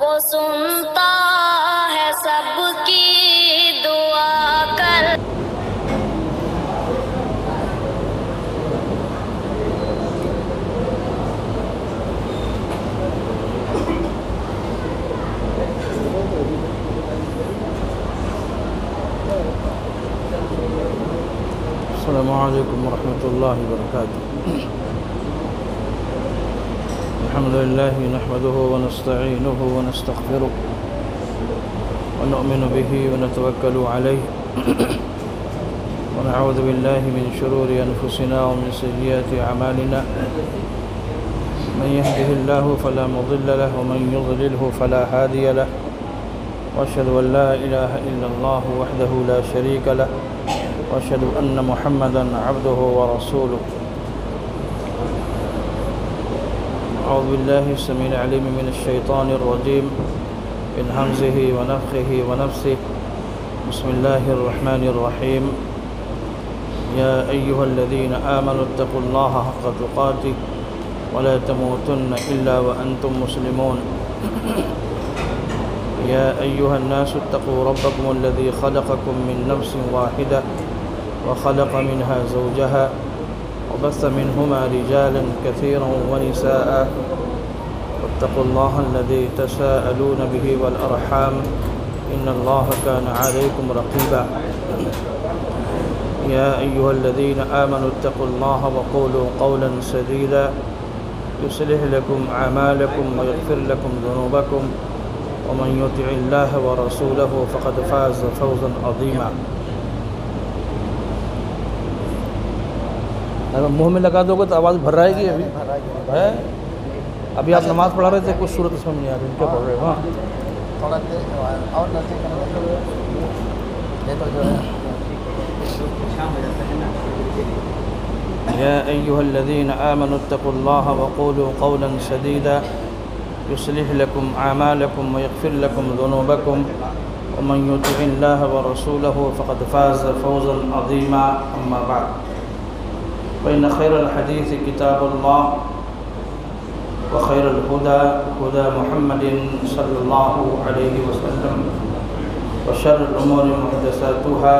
وہ سنتا ہے سب کی دعا کر. السلام علیکم ورحمۃ اللہ وبرکاتہ. الحمد لله نحمده ونستعينه ونستغفره ونؤمن به ونتوكل عليه ونعوذ بالله من شرور أنفسنا ومن سيئات أعمالنا. من يهده الله فلا مضل له ومن يضلله فلا هادي له. وأشهد أن لا إله إلا الله وحده لا شريك له وأشهد أن محمدًا عبده ورسوله. أعوذ بالله السميع العليم من الشيطان الرجيم من همزه ونفخه ونفسه. بسم الله الرحمن الرحيم. يا أيها الذين آمنوا اتقوا الله حق تقاته ولا تموتن إلا وأنتم مسلمون. يا أيها الناس اتقوا ربكم الذي خلقكم من نفس واحدة وخلق منها زوجها وبث منهما رجالا كثيرا ونساء. واتقوا الله الذي تساءلون به والأرحام إن الله كان عليكم رقيبا. يا أيها الذين آمنوا اتقوا الله وقولوا قولا سديدا يصلح لكم أعمالكم ويغفر لكم ذنوبكم ومن يطع الله ورسوله فقد فاز فوزا عظيما. اگر منہ میں لگا دو گے تو آواز بھر رہے گی. ابھی آپ نماز پڑھا رہے تھے, کچھ صورت اس میں نہیں آ رہی, کیا پڑھ رہے ہو؟ يا أيها الذين آمنوا اتقوا الله وقولوا قولا سديدا يصلح لكم أعمالكم ويغفر لكم ذنوبكم ومن يطع الله ورسوله فقد فاز فوزا عظيما. أما بعد فإن خير الحديث كتاب الله وخير الهدى هدى محمد صلى الله عليه وسلم وشر الأمور محدثاتها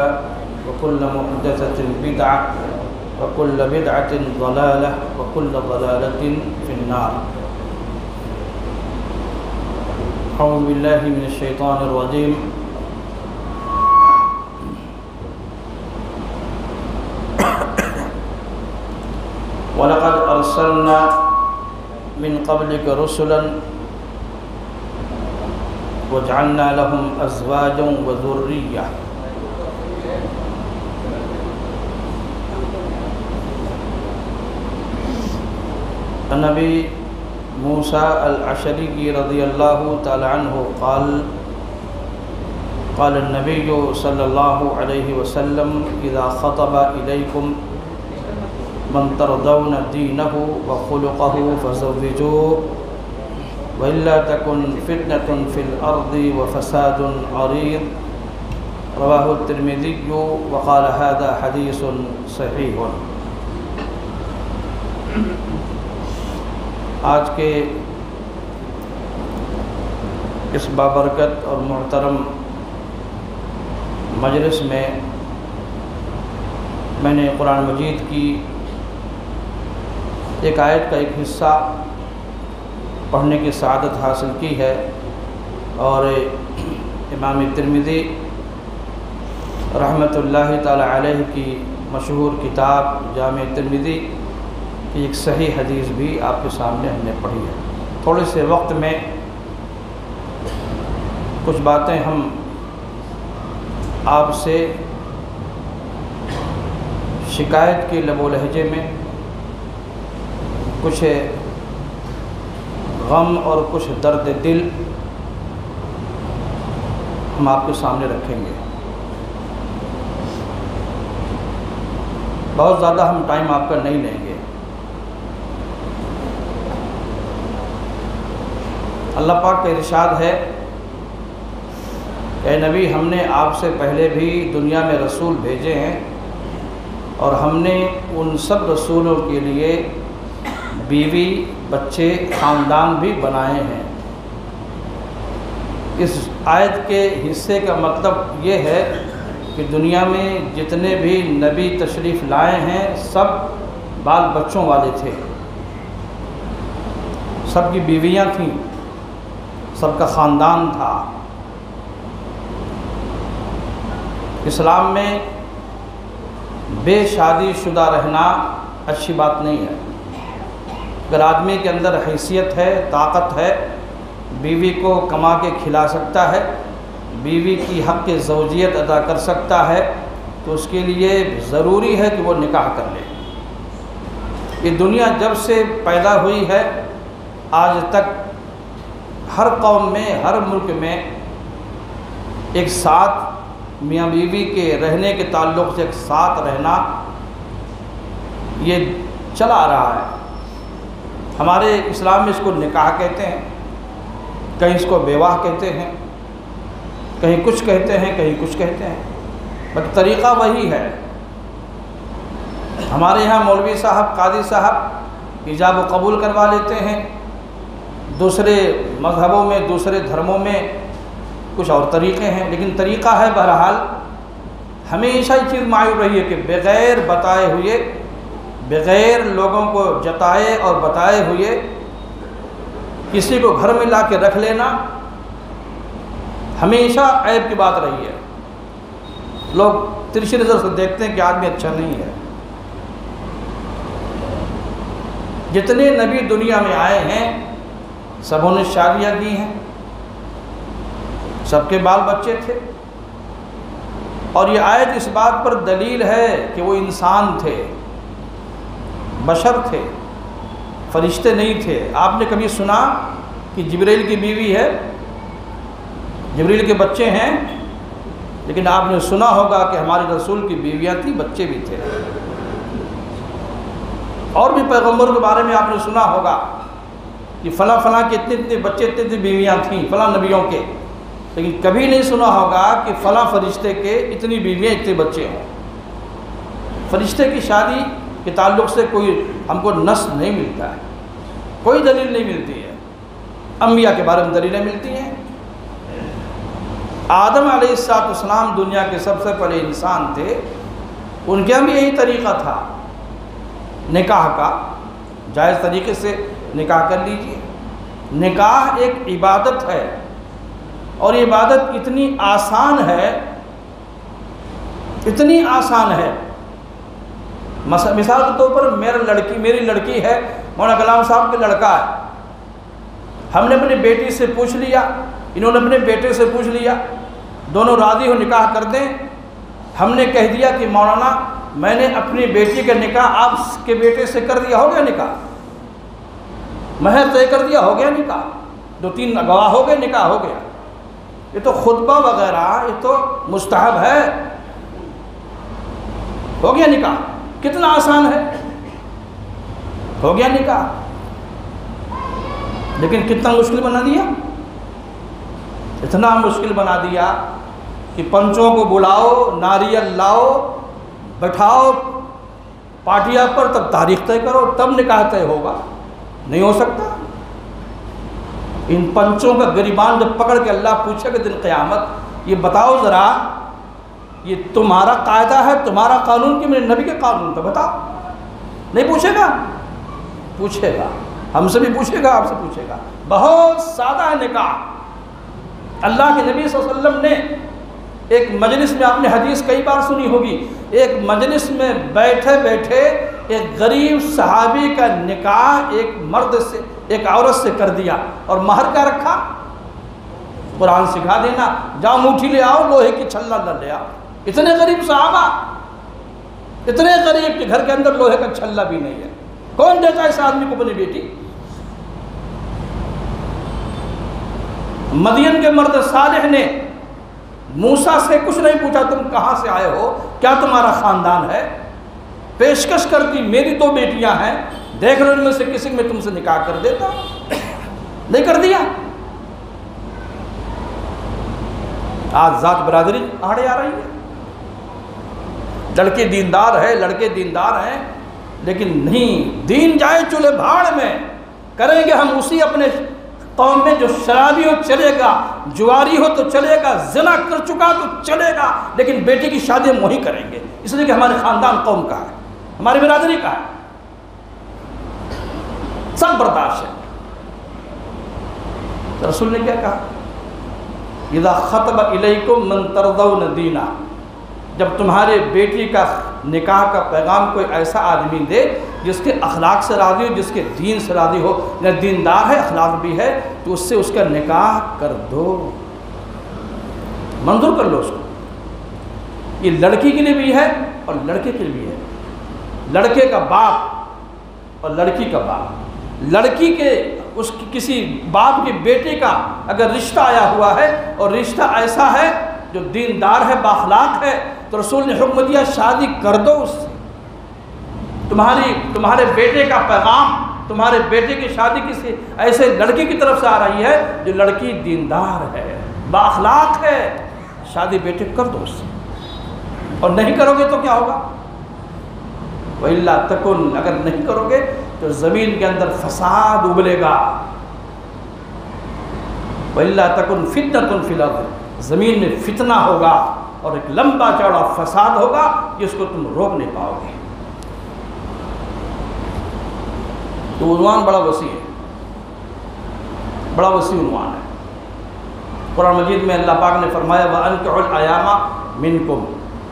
وكل محدثة بدعة وكل بدعة ضلالة وكل ضلالة في النار. أعوذ بالله من الشيطان الرجيم. وَلَقَدْ أَرْسَلْنَا مِنْ قَبْلِكَ رُسُلًا وَجَعَلْنَا لَهُمْ أَزْوَاجًا وَذُرِّيَّةً. النبی موسیٰ العشری رضی اللہ تعالی عنہ قال النبی صلی اللہ علیہ وسلم اذا خطب الیکم من ترضون دینه وخلقه فزوجوه وإلا تكن فتنة في الأرض وفساد عريض. رواه الترمذي وقال هذا حديث صحيح. آج کے اس بابرکت اور محترم مجلس میں میں نے قرآن مجید کی ایک آیت کا ایک حصہ پڑھنے کی سعادت حاصل کی ہے, اور امام ترمذی رحمۃ اللہ تعالی علیہ کی مشہور کتاب جامع ترمذی کی ایک صحیح حدیث بھی آپ کے سامنے ہم نے پڑھی ہے. تھوڑے سے وقت میں کچھ باتیں ہم آپ سے شکایت کے لب و لہجے میں, کچھ غم اور کچھ درد دل ہم آپ کے سامنے رکھیں گے. بہت زیادہ ہم ٹائم آپ کا نہیں لیں گے. اللہ پاک کا ارشاد ہے کہ اے نبی, ہم نے آپ سے پہلے بھی دنیا میں رسول بھیجے ہیں اور ہم نے ان سب رسولوں کے لیے بیوی, بچے, خاندان بھی بنائے ہیں. اس آیت کے حصے کا مطلب یہ ہے کہ دنیا میں جتنے بھی نبی تشریف لائے ہیں سب بال بچوں والے تھے، سب کی بیویاں تھیں، سب کا خاندان تھا۔ اسلام میں بے شادی شدہ رہنا اچھی بات نہیں ہے۔ اگر آدمی کے اندر حیثیت ہے، طاقت ہے، بیوی کو کما کے کھلا سکتا ہے، بیوی کی حق زوجیت ادا کر سکتا ہے، تو اس کے لیے ضروری ہے کہ وہ نکاح کر لے۔ یہ دنیا جب سے پیدا ہوئی ہے آج تک ہر قوم میں، ہر ملک میں ایک ساتھ میاں بیوی کے رہنے کے تعلق سے ایک ساتھ رہنا یہ چلا آ رہا ہے۔ ہمارے اسلام میں اس کو نکاح کہتے ہیں، کہیں اس کو بیواہ کہتے ہیں، کہیں کچھ کہتے ہیں، کہیں کچھ کہتے ہیں، بس طریقہ وہی ہے۔ ہمارے یہاں مولوی صاحب، قاضی صاحب ایجاب و قبول کروا لیتے ہیں، دوسرے مذہبوں میں، دوسرے دھرموں میں کچھ اور طریقے ہیں، لیکن طریقہ ہے بہرحال۔ ہمیشہ یہ چیز معیوب رہی ہے کہ بغیر بتائے ہوئے، بغیر لوگوں کو جتائے اور بتائے ہوئے کسی کو گھر میں لا کے رکھ لینا ہمیشہ عیب کی بات رہی ہے۔ لوگ ترچھی نظر سے دیکھتے ہیں کہ آدمی اچھا نہیں ہے۔ جتنے نبی دنیا میں آئے ہیں سبوں نے شادیاں کی ہیں، سب کے بال بچے تھے، اور یہ آیت اس بات پر دلیل ہے کہ وہ انسان تھے، بشر تھے، فرشتے نہیں تھے۔ آپ نے کبھی سنا کہ جبریل کی بیوی ہے، جبریل کے بچے ہیں؟ لیکن آپ نے سنا ہوگا کہ ہمارے رسول کی بیویاں تھیں، بچے بھی تھے۔ اور بھی پیغمبروں کے بارے میں آپ نے سنا ہوگا کہ فلاں فلاں کے اتنے اتنے بچے، اتنے اتنی بیویاں تھیں فلاں نبیوں کے، لیکن کبھی نہیں سنا ہوگا کہ فلاں فرشتے کے اتنی بیویاں، اتنے بچے ہوں۔ فرشتے کی شادی کے تعلق سے کوئی ہم کو نص نہیں ملتا ہے، کوئی دلیل نہیں ملتی ہے۔ انبیاء کے بارے میں دلیلیں ملتی ہیں۔ آدم علیہ السلام دنیا کے سب سے پہلے انسان تھے، ان کے ہم بھی یہی طریقہ تھا نکاح کا۔ جائز طریقے سے نکاح کر لیجئے۔ نکاح ایک عبادت ہے، اور یہ عبادت اتنی آسان ہے، اتنی آسان ہے۔ مثال کے طور پر میری لڑکی ہے، مولانا کلام صاحب کا لڑکا ہے، ہم نے اپنی بیٹی سے پوچھ لیا، انہوں نے اپنے بیٹے سے پوچھ لیا، دونوں راضی ہو نکاح کر دیں۔ ہم نے کہہ دیا کہ مولانا میں نے اپنی بیٹی کا نکاح آپ کے بیٹے سے کر دیا، ہو گیا نکاح، مہر طے کر دیا، ہو گیا نکاح، 2-3 گواہ ہو گئے، نکاح ہو گیا۔ یہ تو خطبہ وغیرہ یہ تو مستحب ہے، ہو گیا نکاح۔ کتنا آسان ہے، ہو گیا نکاح۔ لیکن کتنا مشکل بنا دیا، اتنا مشکل بنا دیا کہ پنچوں کو بلاؤ، ناریل لاؤ، بٹھاؤ پاٹیا پر، تب تاریخ طے کرو، تب نکاح طے ہوگا۔ نہیں ہو سکتا۔ ان پنچوں کا گریبان جب پکڑ کے اللہ پوچھے کہ دن قیامت، یہ بتاؤ ذرا یہ تمہارا قاعدہ ہے، تمہارا قانون، کہ میرے نبی کے قانون تھا، بتاؤ۔ نہیں پوچھے گا؟ پوچھے گا، ہم سے بھی پوچھے گا، آپ سے پوچھے گا۔ بہت سادہ ہے نکاح۔ اللہ کے نبی صلی اللہ علیہ وسلم نے ایک مجلس میں، آپ نے حدیث کئی بار سنی ہوگی، ایک مجلس میں بیٹھے بیٹھے ایک غریب صحابی کا نکاح ایک مرد سے، ایک عورت سے کر دیا، اور مہر کیا رکھا؟ قرآن سکھا دینا، جاؤ انگوٹھی لے آؤ، لوہے کی چھلہ نہ لے آؤ۔ اتنے غریب صحابہ، اتنے غریب کہ گھر کے اندر لوہے کا چھلہ بھی نہیں ہے۔ کون دیتا ہے اس آدمی کو اپنی بیٹی؟ مدین کے مرد صالح نے موسیٰ سے کچھ نہیں پوچھا، تم کہاں سے آئے ہو، کیا تمہارا خاندان ہے؟ پیشکش کر دی، میری 2 بیٹیاں ہیں، دیکھ لو ان میں سے کسی میں تم سے نکاح کر دیتا۔ نہیں کر دیا۔ آج ذات برادری آڑے آ رہی ہے، لڑکے دیندار ہے، لڑکے دیندار ہیں، لیکن نہیں، دین جائے چولہے بھاڑ میں، کریں گے ہم اسی اپنے قوم میں جو شرابی ہو چلے گا، جواری ہو تو چلے گا، زنا کر چکا تو چلے گا، لیکن بیٹی کی شادی ہم وہی کریں گے، اس لیے کہ ہمارے خاندان قوم کا ہے، ہماری برادری کا ہے، سب برداشت ہے۔ رسول نے کیا کہا؟ اذا خطب الیکم من ترضون دینا، جب تمہارے بیٹی کا نکاح کا پیغام کوئی ایسا آدمی دے جس کے اخلاق سے راضی ہو، جس کے دین سے راضی ہو، نہ دیندار ہے اخلاق بھی ہے، تو اس سے اس کا نکاح کر دو، منظور کر لو اس کو۔ یہ لڑکی کے لیے بھی ہے اور لڑکے کے لیے بھی ہے، لڑکے کا باپ اور لڑکی کا باپ، لڑکی کے اس کی کسی باپ کے بیٹے کا اگر رشتہ آیا ہوا ہے اور رشتہ ایسا ہے جو دیندار ہے، بااخلاق ہے، تو رسول نے حکم دیا شادی کر دو اس سے۔ تمہارے بیٹے کا پیغام، تمہارے بیٹے کی شادی کسی ایسے لڑکی کی طرف سے آ رہی ہے جو لڑکی دیندار ہے، بااخلاق ہے، شادی بیٹے کر دو اس سے۔ اور نہیں کرو گے تو کیا ہوگا؟ وَإِلَّا تَكُنْ، اگر نہیں کرو گے تو زمین کے اندر فساد ابلے گا۔ وَإِلَّا تَكُنْ فِتْنَةٌ فِي الْأَرْضِ، زمین میں فتنہ ہوگا اور ایک لمبا چوڑا فساد ہوگا جس کو تم روک نہیں پاؤ گے۔ تو عنوان بڑا وسیع ہے، بڑا وسیع عنوان ہے۔ قرآن مجید میں اللہ پاک نے فرمایا وَأَنكِحُوا الْأَيَامَ مِنكُمْ،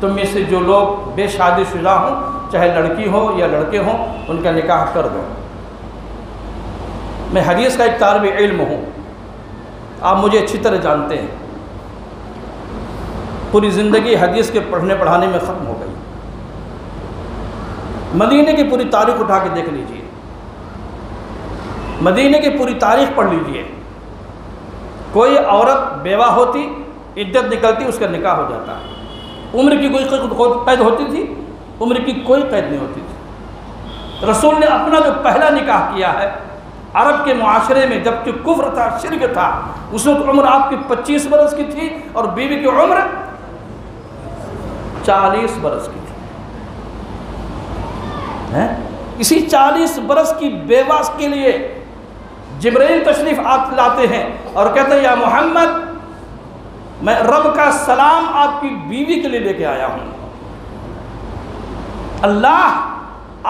تم میں سے جو لوگ بے شادی شدہ ہوں، چاہے لڑکی ہو یا لڑکے ہوں، ان کا نکاح کر دو۔ میں حدیث کا ایک طالب علم ہوں، آپ مجھے اچھی طرح جانتے ہیں، پوری زندگی حدیث کے پڑھنے پڑھانے میں ختم ہو گئی۔ مدینے کی پوری تاریخ اٹھا کے دیکھ لیجئے، مدینے کی پوری تاریخ پڑھ لیجئے، کوئی عورت بیوہ ہوتی، عدت نکلتی، اس کا نکاح ہو جاتا ہے۔ عمر کی کوئی قید ہوتی تھی؟ عمر کی کوئی قید نہیں ہوتی تھی۔ رسول نے اپنا جو پہلا نکاح کیا ہے عرب کے معاشرے میں، جب کہ کفر تھا، شرک تھا، اس وقت عمر آپ کی 25 برس کی تھی اور بیوی کی عمر 40 برس کی تھی۔ اسی 40 برس کی بیوہ کے لیے جبرائیل تشریف لاتے ہیں اور کہتے ہیں یا محمد، میں رب کا سلام آپ کی بیوی کے لیے لے کے آیا ہوں۔ اللہ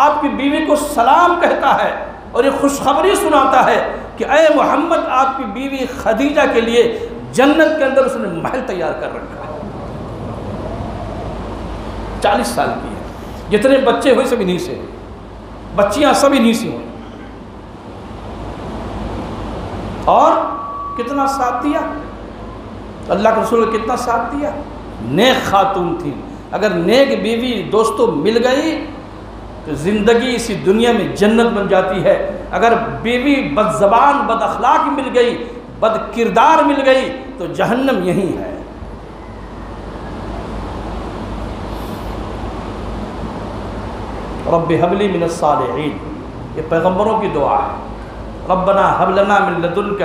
آپ کی بیوی کو سلام کہتا ہے اور یہ خوشخبری سناتا ہے کہ اے محمد، آپ کی بیوی خدیجہ کے لیے جنت کے اندر اس نے محل تیار کر رکھا ہے۔ 40 سال کی ہے، جتنے بچے ہوئے سب انہی سے، بچیاں سب انہی سے ہوئی، اور کتنا ساتھ دیا اللہ کے رسول نے، کتنا ساتھ دیا۔ نیک خاتون تھی، اگر نیک بیوی دوستوں مل گئی تو زندگی اسی دنیا میں جنت بن جاتی ہے۔ اگر بیوی بد زبان، بد اخلاق مل گئی، بد کردار مل گئی تو جہنم یہی ہے۔ رب هب لي من الصالحین، یہ پیغمبروں کی دعا ہے۔ ربنا هب لنا من لدنک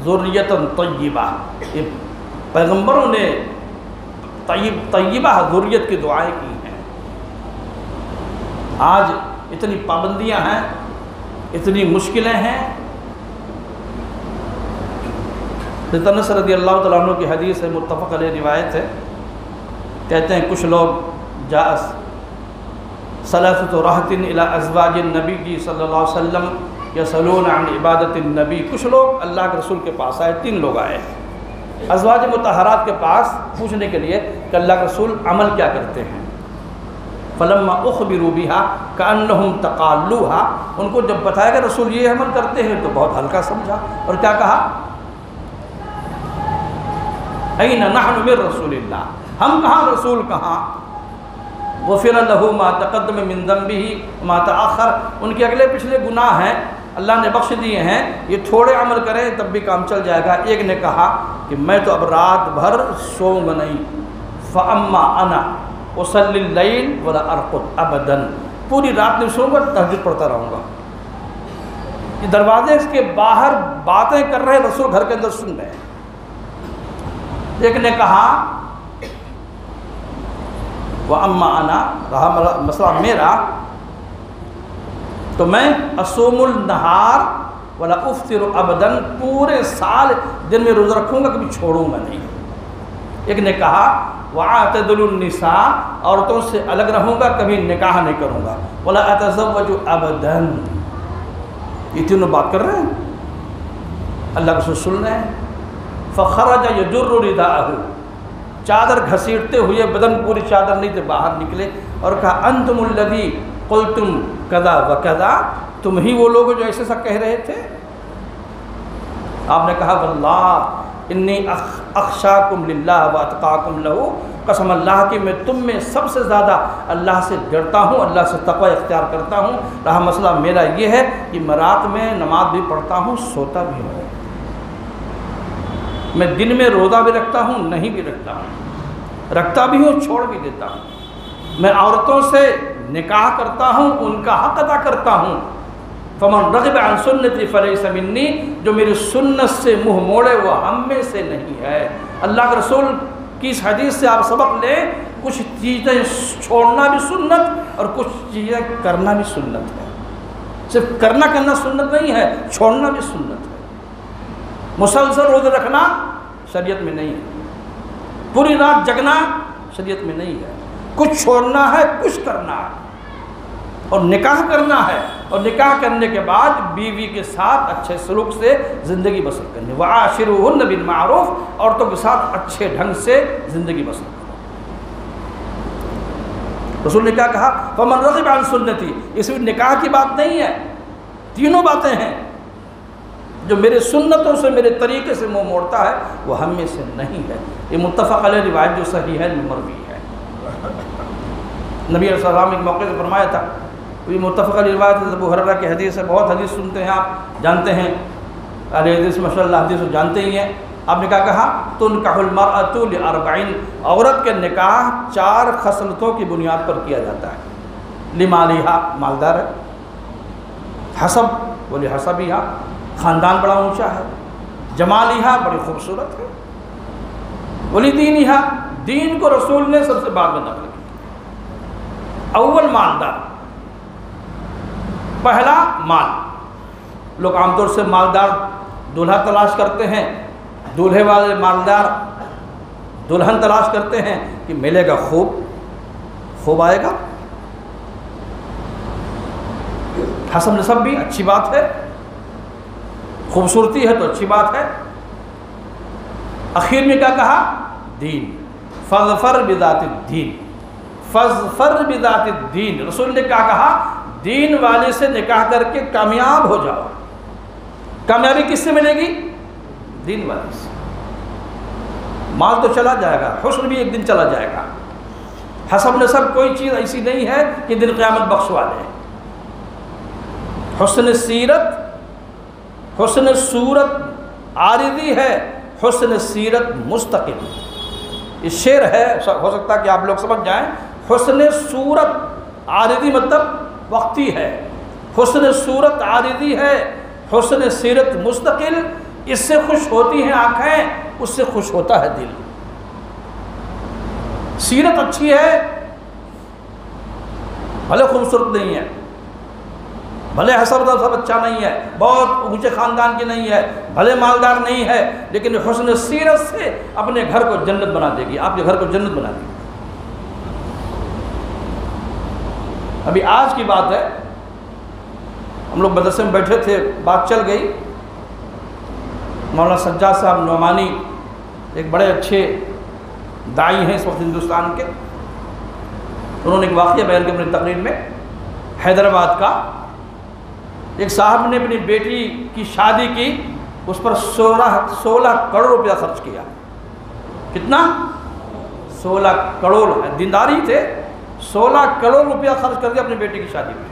ذریۃ طیبہ، یہ پیغمبروں نے طیبہ ذریت کی دعائیں کی ہیں۔ آج اتنی پابندیاں ہیں، اتنی مشکلیں ہیں۔ حضرت انس رضی اللہ تعالیٰ عنہ کی حدیث ہے، متفق علیہ روایت ہے، کہتے ہیں کچھ لوگ ثلاثۃ رہط الی ازواج النبی صلی اللہ علیہ وسلم یسألون عن عبادت النبی، کچھ لوگ اللہ کے رسول کے پاس آئے، 3 لوگ آئے ازواج مطہرات کے پاس پوچھنے کے لیے کہ اللہ کے رسول عمل کیا کرتے ہیں۔ فلما اخبروا بها كأنهم تقالوها، ان کو جب بتایا کہ رسول یہ عمل کرتے ہیں تو بہت ہلکا سمجھا، اور کیا کہا؟ اين نحن من رسول اللہ، ہم کہاں رسول کہاں۔ غفر له ما تقدم من ذنبه ما تأخر، ان کے اگلے پچھلے گناہ ہیں اللہ نے بخش دیے ہیں، یہ تھوڑے عمل کریں تب بھی کام چل جائے گا۔ ایک نے کہا کہ میں تو اب رات بھر سوؤں گا نہیں، فاما انا اصلی اللیل ولا ارقد ابدا، پوری رات نہیں سوؤں گا، تہجد پڑھتا رہوں گا۔ یہ دروازے کے باہر باتیں کر رہے، رسول گھر کے اندر سن رہے ہیں۔ ایک نے کہا واما انا، رہا مسئلہ میرا، تو میں اصوم النہار ولا افطر ابدا، پورے سال دن میں روزہ رکھوں گا، کبھی چھوڑوں گا نہیں۔ ایک نے کہا وَاعْتَدِلُ النِّسَاء، عورتوں سے الگ رہوں گا، کبھی نکاح نہیں کروں گا، وَلَا أَتَزَوَّجُ أَبَدًا۔ یہ تینوں بات کر رہے ہیں، اللہ کے رسول سن رہے ہیں۔ فَخَرَجَ يَجُرُّ رِدَاءَهُ، چادر گھسیٹتے ہوئے، بدن پوری چادر نہیں تھے، باہر نکلے اور کہا انتم الذی قلتم کذا وکذا، تم ہی وہ لوگ جو ایسے سا کہہ رہے تھے۔ آپ نے کہا واللہ انی اخشاکم للہ واتقاکم لہ، قسم اللہ کی میں تم میں سب سے زیادہ اللہ سے ڈرتا ہوں، اللہ سے تقوی اختیار کرتا ہوں۔ رہا مسئلہ میرا یہ ہے کہ میں رات میں نماز بھی پڑھتا ہوں، سوتا بھی ہوں، میں دن میں روزہ بھی رکھتا ہوں، نہیں بھی رکھتا ہوں، رکھتا بھی ہوں، چھوڑ بھی دیتا ہوں، میں عورتوں سے نکاح کرتا ہوں، ان کا حق ادا کرتا ہوں۔ فمن رغب عن سنتی فلیس منی، جو میری سنت سے منہ موڑے وہ ہم میں سے نہیں ہے۔ اللہ کے رسول کی اس حدیث سے آپ سبق لیں، کچھ چیزیں چھوڑنا بھی سنت اور کچھ چیزیں کرنا بھی سنت ہے۔ صرف کرنا سنت نہیں ہے، چھوڑنا بھی سنت ہے۔ مسلسل روزہ رکھنا شریعت میں نہیں ہے، پوری رات جگنا شریعت میں نہیں ہے، کچھ چھوڑنا ہے، کچھ کرنا ہے، اور نکاح کرنا ہے، اور نکاح کرنے کے بعد بیوی کے ساتھ اچھے سلوک سے زندگی بسر کرنی۔ وَعَاشِرُوهُنَّ بِالْمَعْرُوفِ، عورتوں کے ساتھ اچھے ڈھنگ سے زندگی بسر کرو۔ رسول نے کیا کہا؟ فَمَنْ رَغِبَ عَنْ سُنَّتِي، اس میں نکاح کی بات نہیں ہے، تینوں باتیں ہیں۔ جو میرے سنتوں سے، میرے طریقے سے منہ موڑتا ہے وہ ہم میں سے نہیں ہے۔ یہ متفق علیہ روایت جو صحیح ہے، مروی ہے۔ نبی علیہ السلام ایک موقع سے فرمایا تھا، یہ متفق علیہ روایت ابو ہریرہ کی حدیث ہے، بہت حدیث سنتے ہیں آپ، جانتے ہیں، اہل حدیث ماشاء اللہ حدیث جانتے ہی ہیں۔ آپ نے کیا کہا؟ تنکح المرأۃ لاربعین، عورت کے نکاح 4 خصلتوں کی بنیاد پر کیا جاتا ہے۔ لمالہا، مالدار ہے، حسب ولحسبہا، خاندان بڑا اونچا ہے، جمالہا، بڑی خوبصورت ہے، ولدینہا، دین کو رسول نے سب سے بعد میں نقل کیا۔ اول مالدار، پہلا مال۔ لوگ عام طور سے مالدار دولہا تلاش کرتے ہیں، دولہے والے مالدار دلہن تلاش کرتے ہیں کہ ملے گا خوب آئے گا، حسب نسب بھی اچھی بات ہے، خوبصورتی ہے تو اچھی بات ہے۔ اخیر میں کیا کہا؟ دین، فاظفر بذات الدین، فاظفر بذات الدین۔ رسول نے کیا کہا؟ دین والے سے نکاح کر کے کامیاب ہو جاؤ۔ کامیابی کس سے ملے گی؟ دین والے سے۔ مال تو چلا جائے گا، حسن بھی ایک دن چلا جائے گا، حسب نسب کوئی چیز ایسی نہیں ہے کہ دن قیامت بخشوا لے۔ حسن سیرت، حسن صورت عارضی ہے، حسن سیرت مستقل۔ یہ شعر ہے، ہو سکتا ہے کہ آپ لوگ سمجھ جائیں۔ حسن صورت عارضی مطلب وقتی ہے، حسن صورت عارضی ہے، حسن سیرت مستقل۔ اس سے خوش ہوتی ہیں آنکھیں، اس سے خوش ہوتا ہے دل۔ سیرت اچھی ہے، بھلے خوبصورت نہیں ہے، بھلے حسب سب اچھا نہیں ہے، بہت اونچے خاندان کی نہیں ہے، بھلے مالدار نہیں ہے، لیکن حسن سیرت سے اپنے گھر کو جنت بنا دے گی، آپ کے گھر کو جنت بنا دے گی۔ ابھی آج کی بات ہے، ہم لوگ مدرسے میں بیٹھے تھے، بات چل گئی، مولانا سجاد صاحب نعمانی ایک بڑے اچھے داعی ہیں اس وقت ہندوستان کے، انہوں نے ایک واقعہ بیان کیا اپنی تقریر میں۔ حیدرآباد کا ایک صاحب نے اپنی بیٹی کی شادی کی، اس پر 16 کروڑ روپیہ خرچ کیا۔ کتنا؟ 16 کروڑ، دینداری تھے، 16 کروڑ روپیہ خرچ کر دیا اپنی بیٹی کی شادی میں۔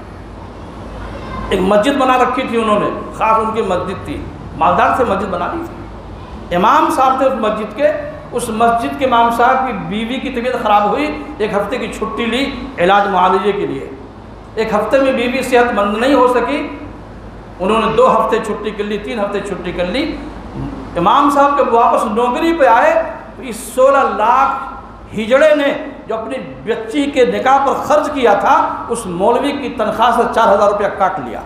ایک مسجد بنا رکھی تھی انہوں نے، خاص ان کی مسجد تھی، مالدار سے مسجد بنا لی تھی۔ امام صاحب تھے اس مسجد کے، اس مسجد کے امام صاحب کی بیوی کی طبیعت خراب ہوئی، 1 ہفتے کی چھٹی لی علاج معالجے کے لیے۔ 1 ہفتے میں بیوی صحت مند نہیں ہو سکی، انہوں نے 2 ہفتے چھٹی کر لی، 3 ہفتے چھٹی کر لی۔ امام صاحب کے واپس نوکری پہ آئے تو اس 16 لاکھ ہجڑے نے جو اپنی بچی کے نکاح پر خرچ کیا تھا، اس مولوی کی تنخواہ سے 4000 روپیہ کاٹ لیا۔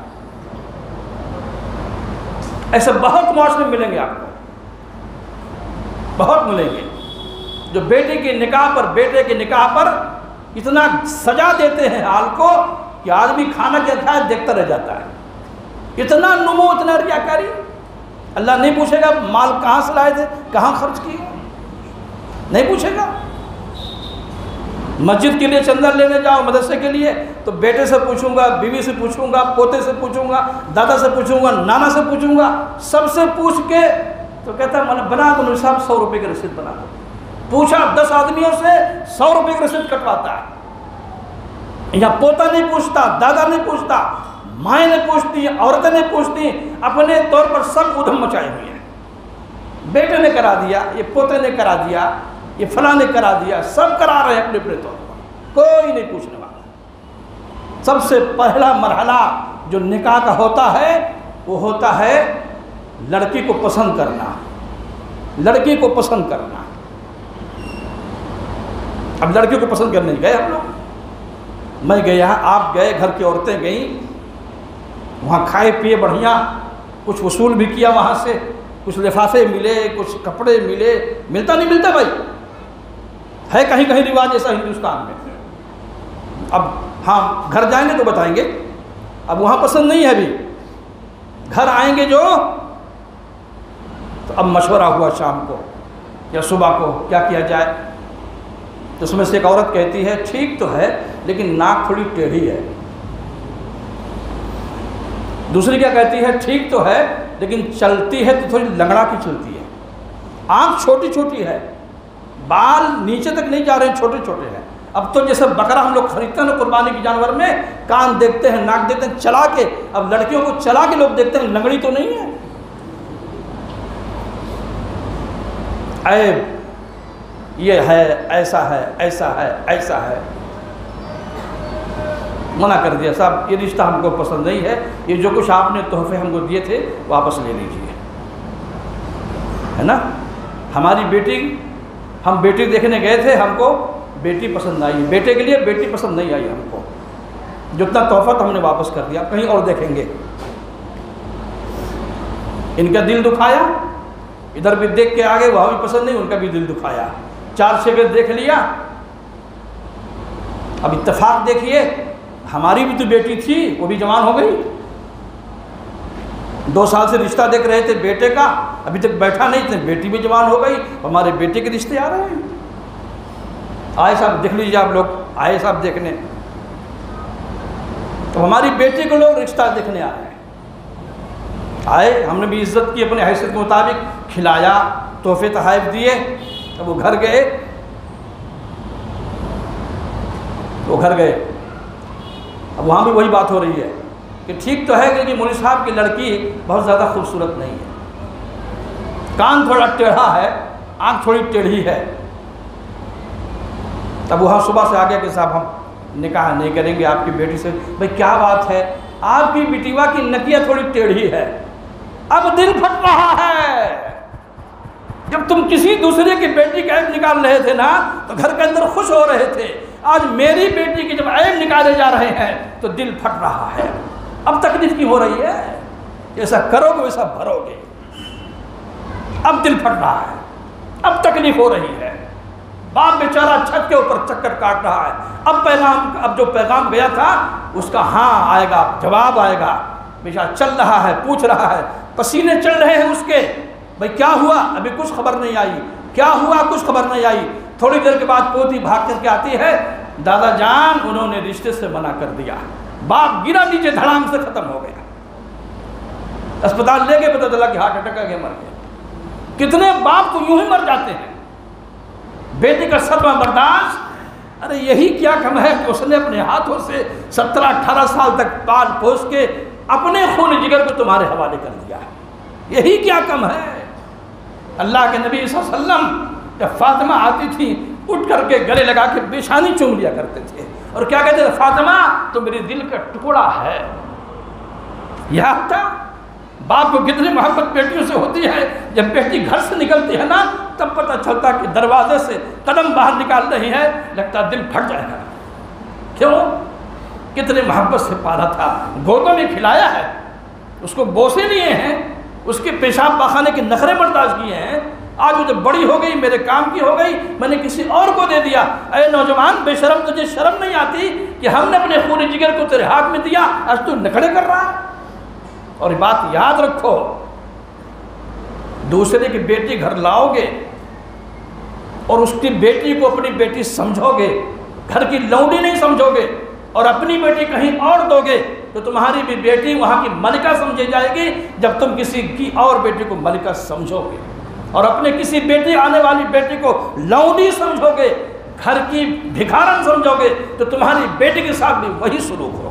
ایسے بہت معاشرے ملیں گے آپ کو، بہت ملیں گے جو بیٹے کے نکاح پر اتنا سجا دیتے ہیں حال کو کہ آدمی کھانا کیا کھائے دیکھتا رہ جاتا ہے۔ اتنا نمو، اتنا ریاکاری۔ اللہ نہیں پوچھے گا مال کہاں سے لائے تھے، کہاں خرچ کیے، نہیں پوچھے گا۔ مسجد کے لیے چندہ لینے جاؤ، مدرسے کے لیے، تو بیٹے سے پوچھوں گا، بیوی سے پوچھوں گا، پوتے سے پوچھوں گا، دادا سے پوچھوں گا، نانا سے پوچھوں گا، سب سے پوچھ کے تو کہتا ہے بنا دو صاحب 100 روپے کی رسید بنا دو۔ پوچھا 10 آدمیوں سے 100 روپے کی رسید کٹواتا ہے۔ یہاں پوتا نہیں پوچھتا، دادا نہیں پوچھتا، مائیں نہیں پوچھتی، عورتیں نہیں پوچھتی، اپنے طور پر سب ادھم مچائے ہوئے ہیں۔ بیٹے نے کرا دیا، یہ پوتے نے کرا دیا، یہ فلاں نے کرا دیا، سب کرا رہے ہیں اپنے اپنے طور پر، کوئی نہیں پوچھنے والا۔ سب سے پہلا مرحلہ جو نکاح کا ہوتا ہے وہ ہوتا ہے لڑکی کو پسند کرنا، لڑکی کو پسند کرنا۔ اب لڑکی کو پسند کرنے گئے ہم لوگ، میں گیا، آپ گئے، گھر کی عورتیں گئیں، وہاں کھائے پیے بڑھیا، کچھ وصول بھی کیا وہاں سے، کچھ لفافے ملے، کچھ کپڑے ملے، ملتا نہیں ملتا بھائی، ہے کہیں کہیں رواج ایسا ہندوستان میں۔ اب ہاں گھر جائیں گے تو بتائیں گے، اب وہاں پسند نہیں ہے ابھی، گھر آئیں گے جو تو اب مشورہ ہوا شام کو یا صبح کو کیا کیا جائے، تو اس میں سے ایک عورت کہتی ہے ٹھیک تو ہے لیکن ناک تھوڑی ٹیڑھی ہے، دوسری کیا کہتی ہے ٹھیک تو ہے لیکن چلتی ہے تو تھوڑی لنگڑا کی چلتی ہے، آنکھ چھوٹی چھوٹی ہے، بال نیچے تک نہیں جا رہے ہیں، چھوٹے چھوٹے ہیں۔ اب تو جیسے بکرا ہم لوگ خریدتے ہیں نا قربانی کی جانور میں، کان دیکھتے ہیں، ناک دیکھتے ہیں چلا کے، اب لڑکیوں کو چلا کے لوگ دیکھتے ہیں، لنگڑی تو نہیں ہے۔ عیب یہ ہے، ایسا ہے، ایسا ہے، ایسا ہے، منع کر دیا صاحب یہ رشتہ ہم کو پسند نہیں ہے، یہ جو کچھ آپ نے تحفے ہم کو دیے تھے واپس لے لیجیے، ہے نا۔ ہماری بیٹی، ہم بیٹی دیکھنے گئے تھے، ہم کو بیٹی پسند آئی، بیٹے کے لیے بیٹی پسند نہیں آئی ہم کو، جتنا تحفہ تھا ہم نے واپس کر دیا، کہیں اور دیکھیں گے۔ ان کا دل دکھایا، ادھر بھی دیکھ کے آگے، وہاں بھی پسند نہیں، ان کا بھی دل دکھایا، 4 شگل دیکھ لیا۔ اب اتفاق دیکھیے، ہماری بھی تو بیٹی تھی، وہ بھی جوان ہو گئی، 2 سال سے رشتہ دیکھ رہے تھے بیٹے کا، ابھی تک بیٹھا نہیں تھے، بیٹی بھی جوان ہو گئی، ہمارے بیٹے کے رشتے آ رہے ہیں۔ آئے صاحب دیکھ لیجیے، آپ لوگ آئے صاحب دیکھنے، تو ہماری بیٹی کو لوگ رشتہ دیکھنے آ رہے ہیں، آئے، ہم نے بھی عزت کی، اپنے حیثیت کے مطابق کھلایا، تحفے تحائف دیے، اب وہ گھر گئے، اب وہاں بھی وہی بات ہو رہی ہے کہ ٹھیک تو ہے کہ مولوی صاحب کی لڑکی بہت زیادہ خوبصورت نہیں ہے، کان تھوڑا ٹیڑھا ہے، آنکھ تھوڑی ٹیڑھی ہے۔ اب وہاں صبح سے آگے کہ صاحب ہم نکاح نہیں کریں گے آپ کی بیٹی سے۔ بھئی کیا بات ہے، آپ کی بیٹیوا کی نکیہ تھوڑی ٹیڑھی ہے، اب دل پھٹ رہا ہے۔ جب تم کسی دوسرے کی بیٹی کا عیب نکال رہے تھے نا تو گھر کے اندر خوش ہو رہے تھے، آج میری بیٹی کی جب عیب نکالے جا رہے ہیں تو دل پھٹ رہا ہے۔ اب تکلیف کی ہو رہی ہے، جیسا کرو گے ویسا بھرو گے، اب دل پھٹ رہا ہے، اب تکلیف ہو رہی ہے۔ باپ بیچارہ چھت کے اوپر چکر کاٹ رہا ہے، اب جو پیغام گیا تھا اس کا ہاں آئے گا، جواب آئے گا، بیچارہ چل رہا ہے، پوچھ رہا ہے، پسینے چل رہے ہیں اس کے، بھئی کیا ہوا، ابھی کچھ خبر نہیں آئی، کیا ہوا، کچھ خبر نہیں آئی۔ تھوڑی دیر کے بعد پوتی بھاگ کر کے آتی ہے، دادا جان انہوں نے رشتے سے منع کر دیا۔ باپ گرا نیچے، دھڑام سے ختم ہو گیا، اسپتال لے کے پتہ چلا کہ ہارٹ اٹیک آ گیا، مر گیا۔ کتنے باپ تو یوں ہی مر جاتے ہیں، بیٹی کا صدمہ برداشت، ارے یہی کیا کم ہے کہ اس نے اپنے ہاتھوں سے 17-18 سال تک پال پوس کے اپنے خون جگر کو تمہارے حوالے کر دیا ہے، یہی کیا کم ہے۔ اللہ کے نبی صلی اللہ علیہ وسلم جب فاطمہ آتی تھی اٹھ کر کے گلے لگا کے پیشانی چوم لیا کرتے تھے، اور کیا کہتے تھے، فاطمہ تو میری دل کا ٹکڑا ہے۔ یہاں تھا باپ کو کتنی محبت بیٹیوں سے ہوتی ہے، جب بیٹی گھر سے نکلتی ہے نا تب پتہ چلتا کہ دروازے سے قدم باہر نکال رہی ہے، لگتا دل پھٹ جائے گا۔ کیوں؟ کتنے محبت سے پالا تھا، گودوں میں کھلایا ہے، اس کو بوسے لیے ہیں، اس کے پیشاب پاخانے کے نخرے برداشت کیے ہیں، آج وہ جب بڑی ہو گئی، میرے کام کی ہو گئی، میں نے کسی اور کو دے دیا۔ اے نوجوان بے شرم، تجھے شرم نہیں آتی کہ ہم نے اپنے خون جگر کو تیرے ہاتھ میں دیا، آج تو نخرے کر رہا ہے؟ اور یہ بات یاد رکھو، دوسرے کی بیٹی گھر لاؤ گے اور اس کی بیٹی کو اپنی بیٹی سمجھو گے، گھر کی لونڈی نہیں سمجھو گے، اور اپنی بیٹی کہیں اور دو گے تو تمہاری بھی بیٹی وہاں کی ملکہ سمجھی جائے گی، جب تم کسی کی اور بیٹی کو ملکہ سمجھو گے، اور اپنے کسی بیٹی آنے والی بیٹی کو لونڈی سمجھو گے، گھر کی بھکارن سمجھو گے، تو تمہاری بیٹی کے ساتھ بھی وہی سلوک ہوگا۔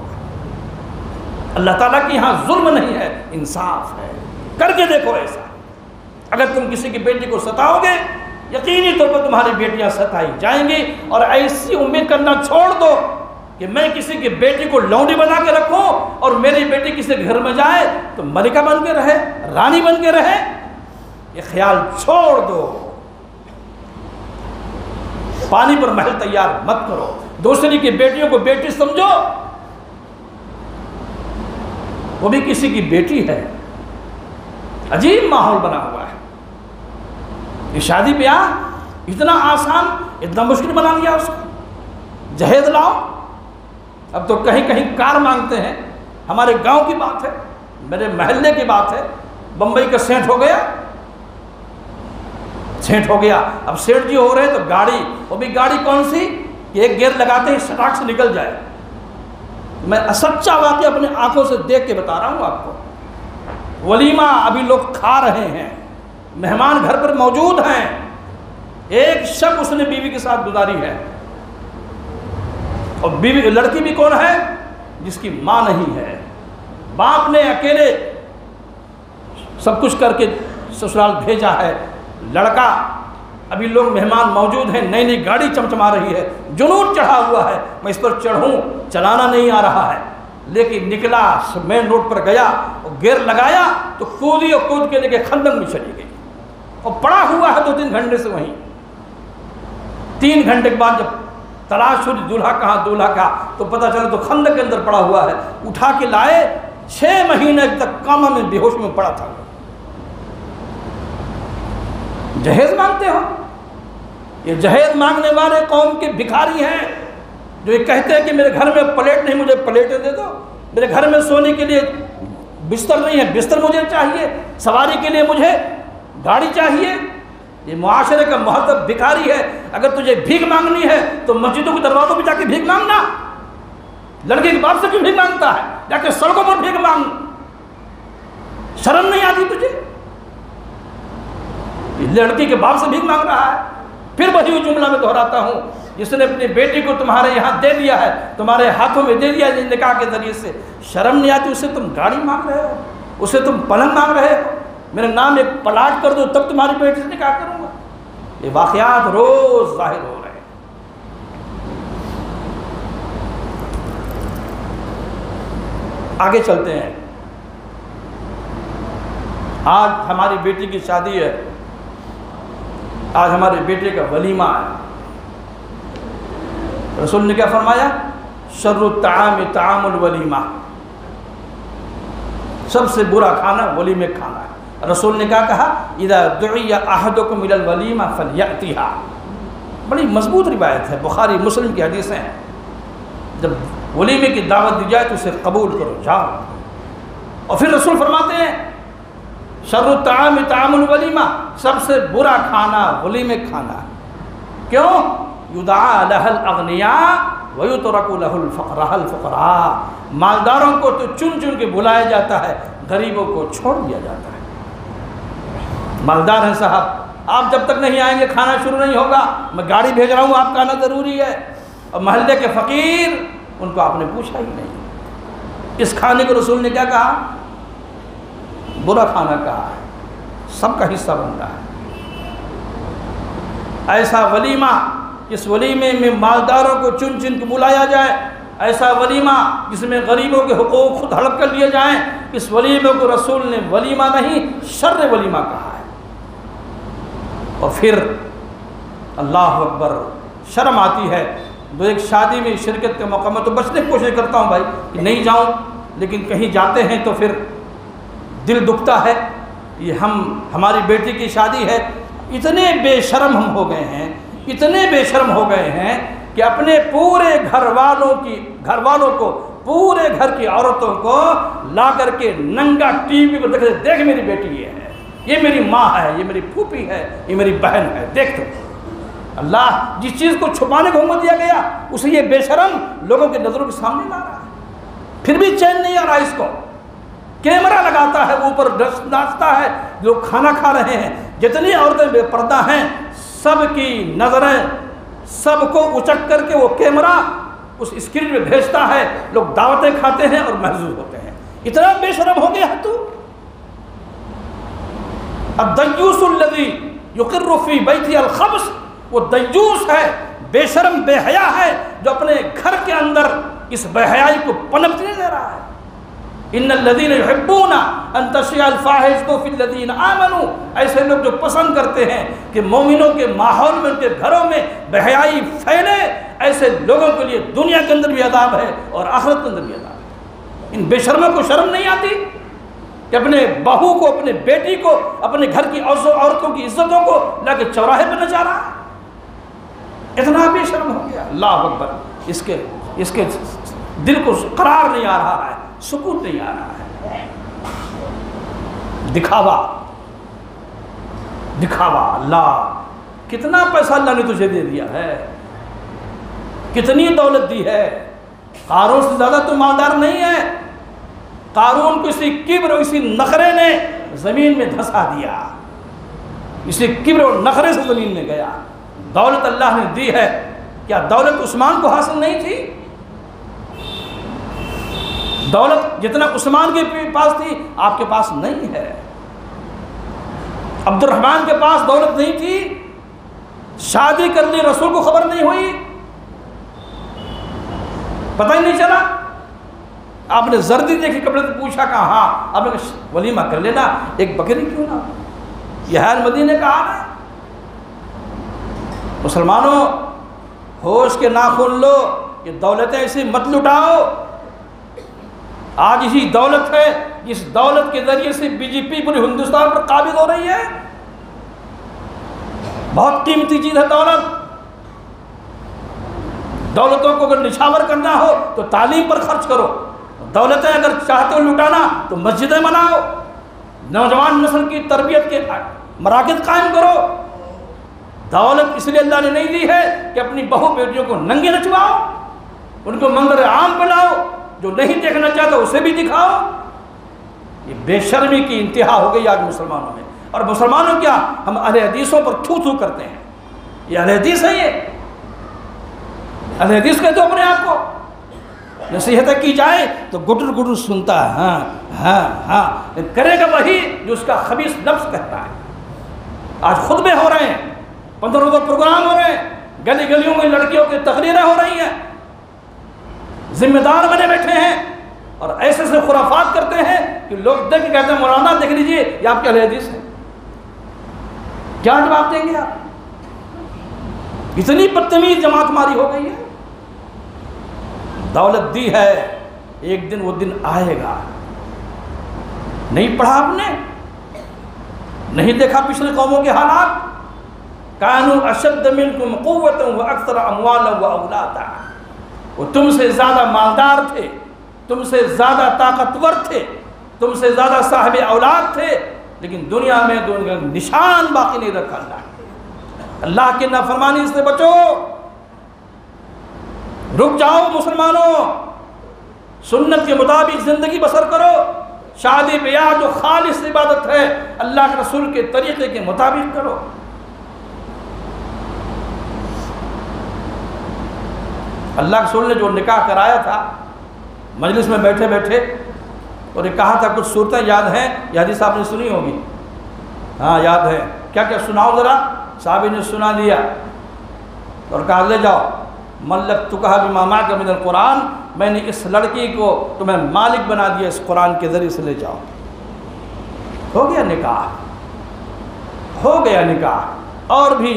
اللہ تعالیٰ کی یہاں ظلم نہیں ہے، انصاف ہے۔ کر کے دیکھو ایسا، اگر تم کسی کی بیٹی کو ستاؤ گے یقینی طور پر تمہاری بیٹیاں ستائی جائیں گی، اور ایسی امید کرنا چھوڑ دو کہ میں کسی کی بیٹی کو لونڈی بنا کے رکھوں اور میری بیٹی کسی گھر میں جائے تو ملکہ بن کے رہے، رانی بن کے رہے، یہ خیال چھوڑ دو۔ پانی پر محل تیار مت کرو، دوسری کی بیٹیوں کو بیٹی سمجھو، وہ بھی کسی کی بیٹی ہے۔ عجیب ماحول بنا ہوا ہے، یہ شادی بیاہ اتنا آسان، اتنا مشکل بنا لیا اس کو۔ جہیز لاؤ، اب تو کہیں کہیں کار مانگتے ہیں۔ ہمارے گاؤں کی بات ہے، میرے محلے کی بات ہے، بمبئی کا سینٹ ہو گیا، سینٹ ہو گیا، اب سیٹ جی ہو رہے تو گاڑی، وہ بھی گاڑی کون سی کہ ایک گیئر لگاتے ہی سٹاک سے نکل جائے۔ میں سچا واقعہ اپنے آنکھوں سے دیکھ کے بتا رہا ہوں آپ کو۔ ولیمہ ابھی لوگ کھا رہے ہیں، مہمان گھر پر موجود ہیں، ایک شب اس نے بیوی کے ساتھ گزاری ہے، اور بیوی لڑکی بھی کون ہے؟ جس کی ماں نہیں ہے، باپ نے اکیلے سب کچھ کر کے سسرال بھیجا ہے، لڑکا ابھی لوگ مہمان موجود ہیں، نئی نئی گاڑی چمچما رہی ہے، جنون چڑھا ہوا ہے، میں اس پر چڑھوں، چلانا نہیں آ رہا ہے، لیکن نکلا مین روڈ پر گیا اور گیئر لگایا تو کودی اور کود کے لے کے خندق میں چلی گئی، اور پڑا ہوا ہے 2-3 گھنٹے سے وہیں۔ 3 گھنٹے کے بعد جب تلاش ہوئی دولہا کہاں دولہا کہاں، تو پتہ چلا تو خندق کے اندر پڑا ہوا ہے، اٹھا کے لائے، 6 مہینے تک کاما میں بے ہوش میں پڑا تھا۔ جہیز مانگتے ہو؟ یہ جہیز مانگنے والے قوم کے بھکاری ہیں، جو یہ کہتے ہیں کہ میرے گھر میں پلیٹ نہیں، مجھے پلیٹیں دے دو، میرے گھر میں سونے کے لیے بستر نہیں ہے، بستر مجھے چاہیے، سواری کے لیے مجھے گاڑی چاہیے۔ یہ معاشرے کا مہذب بھکاری ہے۔ اگر تجھے بھیک مانگنی ہے تو مسجدوں کے دروازوں پہ جا کے بھیک مانگنا، لڑکے کے باپ سے کیوں بھیک مانگتا ہے؟ جا کے سڑکوں پر بھیک مانگ، شرم نہیں آتی تجھے؟ لڑکی کے باپ سے بھیک مانگ رہا ہے۔ پھر وہی جملہ میں دہراتا ہوں، جس نے اپنی بیٹی کو تمہارے یہاں دے دیا ہے، تمہارے ہاتھوں میں دے دیا ہے نکاح کے ذریعے سے، شرم نہیں آتی؟ اسے تم گاڑی مانگ رہے ہو، اسے تم پلنگ مانگ رہے ہو، میرے نام ایک پلاٹ کر دو تب تمہاری بیٹی سے نکاح کروں گا۔ یہ واقعات روز ظاہر ہو رہے ہیں۔ آگے چلتے ہیں۔ آج ہماری بیٹی کی شادی ہے، آج ہمارے بیٹے کا ولیمہ ہے۔ رسول نے کیا فرمایا؟ شر الطعام طعام الولیمہ، سب سے برا کھانا ولیمے کھانا ہے۔ رسول نے کیا کہا؟ اذا دعی احدکم الی الولیمہ فلیأتیہا۔ بڑی مضبوط روایت ہے، بخاری مسلم کی حدیثیں ہیں۔ جب ولیمے کی دعوت دی جائے تو اسے قبول کرو، جاؤ۔ اور پھر رسول فرماتے ہیں شر الطعام طعام الولیمہ، سب سے برا کھانا ولیمے کھانا۔ کیوں؟ یدعا لہ الاغنیاء ویترک لہ الفقراء، مالداروں کو تو چن چن کے بلایا جاتا ہے، غریبوں کو چھوڑ دیا جاتا ہے۔ مالدار ہیں صاحب، آپ جب تک نہیں آئیں گے کھانا شروع نہیں ہوگا، میں گاڑی بھیج رہا ہوں، آپ کا آنا ضروری ہے۔ اور محلے کے فقیر، ان کو آپ نے پوچھا ہی نہیں۔ اس کھانے کو رسول نے کیا کہا؟ برا کھانا کہا ہے، سب کا حصہ بنتا ہے۔ ایسا ولیمہ، اس ولیمے میں مالداروں کو چن چن کے بلایا جائے، ایسا ولیمہ جس میں غریبوں کے حقوق خود ہڑپ کر لیے جائیں، اس ولیمے کو رسول نے ولیمہ نہیں شر ولیمہ کہا ہے۔ اور پھر اللہ اکبر، شرم آتی ہے۔ دو ایک شادی میں شرکت کے موقع میں تو بچنے کی کوشش کرتا ہوں بھائی کہ نہیں جاؤں، لیکن کہیں جاتے ہیں تو پھر دل دکھتا ہے یہ ہماری بیٹی کی شادی ہے، اتنے بے شرم ہم ہو گئے ہیں، اتنے بے شرم ہو گئے ہیں کہ اپنے پورے گھر والوں کو، پورے گھر کی عورتوں کو لا کر کے ننگا ٹی وی پر دیکھ میری بیٹی یہ ہے، یہ میری ماں ہے، یہ میری پھوپھی ہے، یہ میری بہن ہے، دیکھ تو۔ اللہ جس چیز کو چھپانے کو حکم دیا گیا اسے یہ بے شرم لوگوں کے نظروں کے سامنے لا رہا ہے، پھر بھی چین نہیں آ رہا اس کو۔ کیمرہ لگاتا ہے، اوپر ناچتا ہے، جو کھانا کھا رہے ہیں، جتنی عورتیں بے پردہ ہیں سب کی نظریں، سب کو اچک کر کے وہ کیمرہ اس اسکرین میں بھیجتا ہے، لوگ دعوتیں کھاتے ہیں اور محظوظ ہوتے ہیں۔ اتنا بے شرم ہو گیا ہے تو۔ الدیوس الذی یقر فی بیتہ الخبث، وہ دیوس ہے، بے شرم بے حیا ہے، جو اپنے گھر کے اندر اس بے حیائی کو پنپنے نہیں دے رہا ہے۔ ان الذین یحبون ان تشیع الفاحشۃ فی الذین آمنوا، ایسے لوگ جو پسند کرتے ہیں کہ مومنوں کے ماحول میں، ان کے گھروں میں بے حیائی پھیلے، ایسے لوگوں کے لیے دنیا کے اندر بھی عذاب ہے اور آخرت کے اندر بھی عذاب ہے۔ ان بے شرموں کو شرم نہیں آتی کہ اپنے بہو کو، اپنے بیٹی کو، اپنے گھر کی عورتوں کی عزتوں کو لا کے چوراہے پہ نچا رہا ہے؟ اتنا بے شرم ہو گیا، اللہ اکبر۔ اس کے دل کو قرار نہیں آ رہا ہے، سکون نہیں آ رہا ہے۔ دکھاوا، اللہ کتنا پیسہ اللہ نے تجھے دے دیا ہے، کتنی دولت دی ہے۔ قارون سے زیادہ تو مالدار نہیں ہے۔ قارون کو اسی کبر اور اسی نخرے نے زمین میں دھسا دیا، اسی کبر اور نخرے سے زمین میں گیا۔ دولت اللہ نے دی ہے، کیا دولت عثمان کو حاصل نہیں تھی؟ دولت جتنا عثمان کے پاس تھی آپ کے پاس نہیں ہے۔ عبد الرحمن کے پاس دولت نہیں تھی، شادی کر لی، رسول کو خبر نہیں ہوئی، پتہ ہی نہیں چلا۔ آپ نے زردی دیکھی کپڑے تو پوچھا کہا، ہاں آپ نے کہا ولیمہ کر لینا، ایک بکری کیوں نہ۔ یہ اہل مدینہ نے کہا نا، مسلمانوں ہوش کے ناخن لو، یہ دولتیں ایسی مت لٹاؤ۔ آج اسی دولت ہے جس دولت کے ذریعے سے بی جے پی پورے ہندوستان پر قابض ہو رہی ہے۔ بہت قیمتی چیز ہے دولت۔ دولتوں کو اگر نچھاور کرنا ہو تو تعلیم پر خرچ کرو، دولتیں اگر چاہتے ہو لٹانا تو مسجدیں بناؤ، نوجوان نسل کی تربیت کے مراکز قائم کرو۔ دولت اس لیے اللہ نے نہیں دی ہے کہ اپنی بہو بیٹیوں کو ننگے نچواؤ، ان کو منظر عام بناؤ، جو نہیں دیکھنا چاہتا اسے بھی دکھاؤ۔ یہ بے شرمی کی انتہا ہو گئی آج مسلمانوں میں۔ اور مسلمانوں کیا، ہم اہل حدیثوں پر تھو تھو کرتے ہیں۔ یہ اہل حدیث ہے، یہ اہل حدیث کہتے ہو اپنے آپ کو۔ نصیحتیں کی جائے تو گٹر گٹر سنتا ہے، ہاں ہاں ہاں، کرے گا وہی جو اس کا خبیث لفظ کہتا ہے۔ آج خطبے ہو رہے ہیں، 15 روزہ پروگرام ہو رہے ہیں، گلی گلیوں میں لڑکیوں کی تقریریں ہو رہی ہیں، ذمہ دار بنے بیٹھے ہیں اور ایسے سے خرافات کرتے ہیں کہ لوگ دیکھ کے کہتے ہیں مولانا دیکھ لیجئے یہ آپ کے اہل حدیث ہیں۔ کیا جواب دیں گے آپ؟ اتنی بدتمیز جماعت ماری ہو گئی ہے۔ دولت دی ہے، ایک دن وہ دن آئے گا۔ نہیں پڑھا آپ نے؟ نہیں دیکھا پچھلے قوموں کے حالات؟ کانوا اشد منکم قوۃ واکثر اموالا واولادا، وہ تم سے زیادہ مالدار تھے، تم سے زیادہ طاقتور تھے، تم سے زیادہ صاحب اولاد تھے، لیکن دنیا میں ان کا نشان باقی نہیں رکھا۔ اللہ کی نافرمانی سے بچو، رک جاؤ مسلمانوں، سنت کے مطابق زندگی بسر کرو۔ شادی بیاہ جو خالص عبادت ہے اللہ کے رسول کے طریقے کے مطابق کرو۔ اللہ کے رسول نے جو نکاح کرایا تھا مجلس میں بیٹھے بیٹھے، اور یہ کہا تھا کچھ صورتیں یاد ہیں، یہ حدیث آپ نے سنی ہوگی، ہاں یاد ہے، کیا کیا سناؤ ذرا۔ صحابی نے سنا دیا اور کہا لے جاؤ، ملکتکھا بما معک من القرآن، میں نے اس لڑکی کو تمہیں مالک بنا دیا اس قرآن کے ذریعے سے، لے جاؤ۔ ہو گیا نکاح، ہو گیا نکاح۔ اور بھی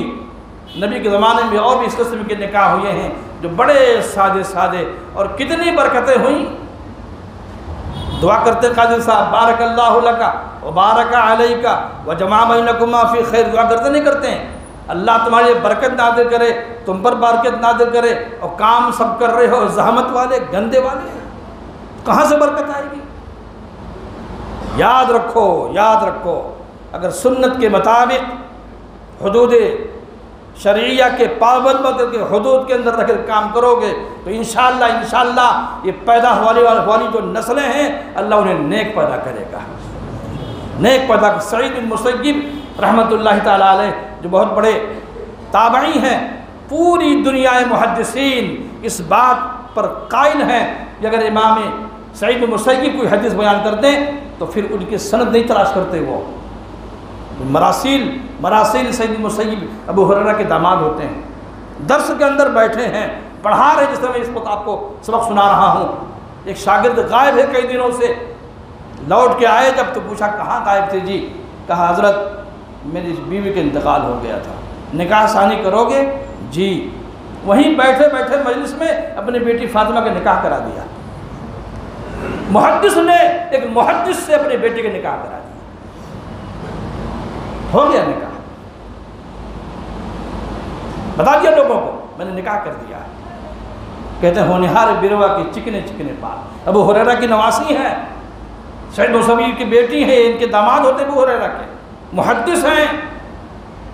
نبی کے زمانے میں اور بھی اس قسم کے نکاح ہوئے ہیں جو بڑے سادے سادے، اور کتنی برکتیں ہوئیں۔ دعا کرتے قاضی صاحب بارک اللہ لکا و بارک علیکا و جمع بینکما فی خیر، دعا کرتے نہیں کرتے ہیں اللہ تمہاری برکت نازل کرے، تم پر برکت نازل کرے، اور کام سب کر رہے ہو زحمت والے گندے والے، کہاں سے برکت آئے گی؟ یاد رکھو، یاد رکھو، اگر سنت کے مطابق حدود شرعیہ کے پابند کر کے حدود کے اندر رہ کر کام کرو گے تو انشاءاللہ یہ پیدا والی جو نسلیں ہیں اللہ انہیں نیک پیدا کرے گا، نیک پیدا کر۔ سعید بن مسیب رحمۃ اللہ تعالیٰ علیہ جو بہت بڑے تابعی ہیں، پوری دنیا محدثین اس بات پر قائل ہیں کہ اگر امام سعید بن مسیب کوئی حدیث بیان کرتے ہیں تو پھر ان کی سند نہیں تلاش کرتے، وہ مراسیل سعید بن مسیب ابو ہریرہ کے داماد ہوتے ہیں، درس کے اندر بیٹھے ہیں پڑھا رہے، جس طرح میں اس وقت آپ کو سبق سنا رہا ہوں، ایک شاگرد غائب ہے کئی دنوں سے، لوٹ کے آئے جب تو پوچھا کہاں غائب تھے جی؟ کہا حضرت میری بیوی کا انتقال ہو گیا تھا، نکاح ثانی کرو گے؟ جی۔ وہیں بیٹھے بیٹھے مجلس میں اپنی بیٹی فاطمہ کا نکاح کرا دیا، محدث نے ایک محدث سے اپنے بیٹے کا نکاح کرا دیا، ہو گیا نکاح، بتا دیا لوگوں کو میں نے نکاح کر دیا۔ کہتے ہیں ہونہار بیروا کے چکنے چکنے پال، ابو ہریرہ کی نواسی ہیں، سعید بن مسیب کی بیٹی ہیں، ان کے داماد ہوتے ابو ہریرہ کے، محدث ہیں،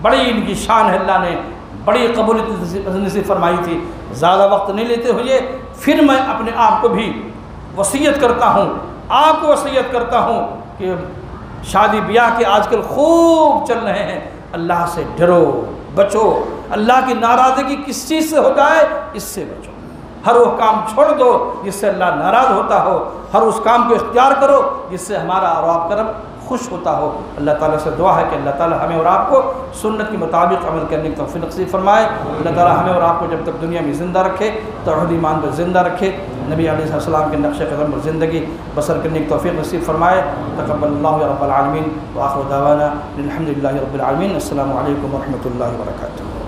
بڑی ان کی شان ہے، اللہ نے بڑی قبولیت نصیب فرمائی تھی۔ زیادہ وقت نہیں لیتے ہوئے پھر میں اپنے آپ کو بھی وصیت کرتا ہوں، آپ کو وصیت کرتا ہوں کہ شادی بیاہ کے آج کل خوب چل رہے ہیں، اللہ سے ڈرو، بچو، اللہ کی ناراضگی کس چیز سے ہو جائے اس سے بچو، ہر وہ کام چھوڑ دو جس سے اللہ ناراض ہوتا ہو، ہر اس کام کو اختیار کرو جس سے ہمارا اور آپ کا رب خوش ہوتا ہو۔ اللہ تعالیٰ سے دعا ہے کہ اللہ تعالیٰ ہمیں اور آپ کو سنت کے مطابق عمل کرنے کی توفیق نصیب فرمائے۔ اللہ تعالیٰ ہمیں اور آپ کو جب تک دنیا میں زندہ رکھے توحید ایمان پر زندہ رکھے، نبی علیہ السلام کے نقش قدم پر زندگی بسر کرنے کی توفیق نصیب فرمائے۔ تقبل اللہ یا رب العالمین، وآخر دعوانا الحمد للہ رب العالمین۔ السلام علیکم ورحمۃ اللہ وبرکاتہ۔